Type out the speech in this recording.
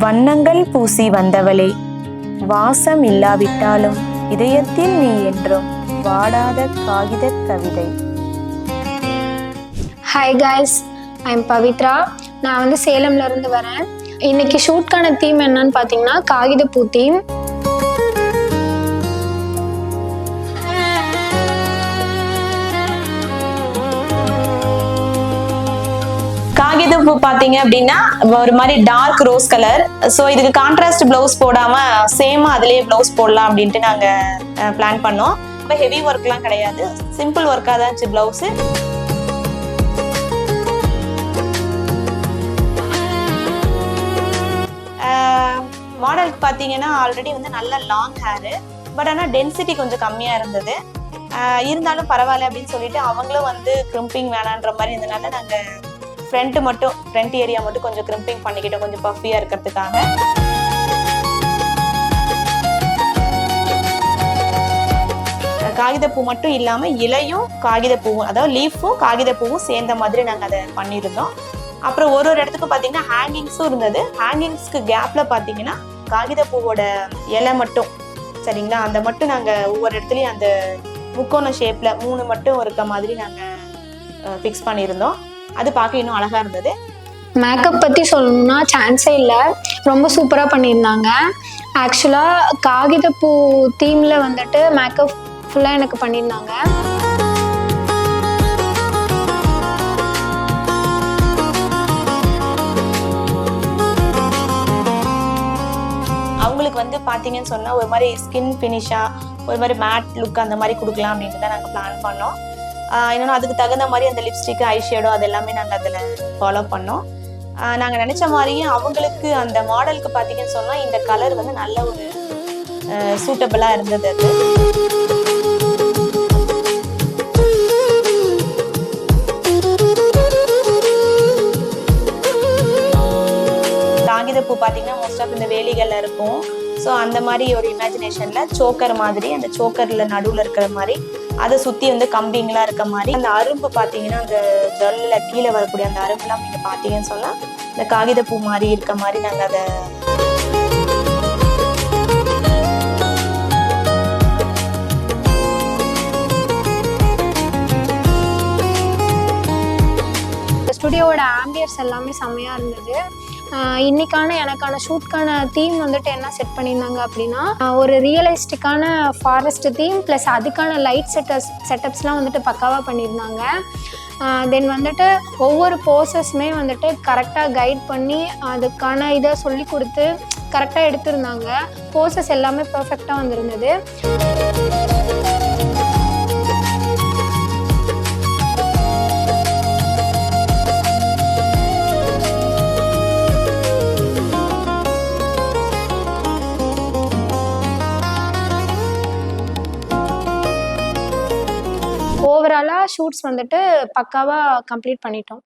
வண்ணங்கள் பூசி வந்தவளே, வாசம் இல்லாவிட்டாலும் இதயத்தில் நீ என்றும் வாடாத காகித கவிதை. Hi guys, I am Pavithra. நான் வந்து சேலம்ல இருந்து வரேன். இன்னைக்கு ஷூட்கான தீம் என்னன்னு பார்த்தீங்கன்னா காகிதப்பூ தீம். காகிதப்பூ பார்த்தீங்க அப்படின்னா ஒரு மாதிரி டார்க் ரோஸ் கலர். ஸோ இதுக்கு கான்ட்ராஸ்ட் பிளவுஸ் போடாம சேமா அதுலேயே பிளவுஸ் போடலாம் அப்படின்ட்டு நாங்கள் பிளான் பண்ணோம். ரொம்ப ஹெவி ஒர்க்லாம் கிடையாது, சிம்பிள் ஒர்க்காக தான் இருந்துச்சு பிளவுஸு. மாடலுக்கு பார்த்தீங்கன்னா ஆல்ரெடி வந்து நல்ல லாங் ஹேரு, பட் ஆனால் டென்சிட்டி கொஞ்சம் கம்மியாக இருந்தது. இருந்தாலும் பரவாயில்ல அப்படின்னு சொல்லிட்டு அவங்களும் வந்து கிரிம்பிங் வேணான்ற மாதிரி இருந்தனால நாங்கள் ஃப்ரண்ட் ஏரியா மட்டும் கொஞ்சம் கிரிம்பிங் பண்ணிக்கிட்டோம், கொஞ்சம் பஃபியாக இருக்கிறதுக்காக. காகிதப்பூ மட்டும் இல்லாமல் இலையும் காகிதப்பூவும், அதாவது லீஃபும் காகிதப்பூவும் சேர்ந்த மாதிரி நாங்கள் அதை பண்ணியிருந்தோம். அப்புறம் ஒரு இடத்துக்கு பார்த்தீங்கன்னா ஹேங்கிங்ஸும் இருந்தது. ஹேங்கிங்ஸ்க்கு கேப்பில் பார்த்தீங்கன்னா காகிதப்பூவோட இலை மட்டும், சரிங்களா, அந்த மட்டும் நாங்கள் ஒவ்வொரு இடத்துலையும் அந்த முக்கோண ஷேப்பில் 3 மட்டும் இருக்க மாதிரி நாங்கள் ஃபிக்ஸ் பண்ணியிருந்தோம். அது பார்க்க இன்னும் அழகாக இருந்தது. மேக்கப் பற்றி சொல்லணும்னா சான்ஸே இல்லை, ரொம்ப சூப்பராக பண்ணியிருந்தாங்க. ஆக்சுவலாக காகிதப்பூ தீமில் வந்துட்டு மேக்கப் ஃபுல்லாக எனக்கு பண்ணியிருந்தாங்க. அவங்களுக்கு வந்து பார்த்தீங்கன்னு சொன்னால் ஒரு மாதிரி ஸ்கின் ஃபினிஷாக ஒரு மாதிரி மேட் லுக் அந்த மாதிரி கொடுக்கலாம் அப்படின்ட்டு தான் நாங்கள் பிளான் பண்ணோம். இன்னொன்று அதுக்கு தகுந்த மாதிரி அந்த லிப்ஸ்டிக், ஐஷேடோ அது எல்லாமே நாங்கள் அதில் ஃபாலோ பண்ணோம். நாங்கள் நினச்ச மாதிரியே அவங்களுக்கு அந்த மாடலுக்கு பார்த்தீங்கன்னு சொன்னால் இந்த கலர் வந்து நல்ல ஒரு சூட்டபிளாக இருந்தது. அது காகிதப்பூ பார்த்தீங்கன்னா மோஸ்ட் ஆஃப் இந்த வேலிகளில் இருக்கும். ஸோ அந்த மாதிரி ஒரு இமேஜினேஷனில் சோக்கர் மாதிரி, அந்த சோக்கரில் நடுவில் இருக்கிற மாதிரி, அதை சுற்றி வந்து கம்பிங்கெலாம் இருக்க மாதிரி, அந்த அரும்பு பார்த்தீங்கன்னா அந்த ஜல்லில் கீழே வரக்கூடிய அந்த அரும்புலாம் நீங்கள் பார்த்தீங்கன்னு சொன்னால் இந்த காகிதப்பூ மாதிரி இருக்க மாதிரி நாங்கள் அதை ஸ்டுடியோவோட ஆம்பியர்ஸ் எல்லாமே செம்மையாக இருந்தது. இன்னைக்கான எனக்கான ஷூட்கான தீம் வந்துட்டு என்ன செட் பண்ணியிருந்தாங்க அப்படின்னா ஒரு ரியலிஸ்டிக்கான ஃபாரஸ்ட் தீம் ப்ளஸ் அதுக்கான லைட் செட்டப்ஸ்லாம் வந்துட்டு பக்காவாக பண்ணியிருந்தாங்க. தென் வந்துட்டு ஒவ்வொரு போசஸுமே வந்துட்டு கரெக்டாக கைட் பண்ணி அதுக்கான இதை சொல்லி கொடுத்து கரெக்டாக எடுத்திருந்தாங்க. போசஸ் எல்லாமே பர்ஃபெக்டாக வந்திருந்தது. ஓவராலாக ஷூட்ஸ் வந்துட்டு பக்காவாக கம்ப்ளீட் பண்ணிட்டோம்.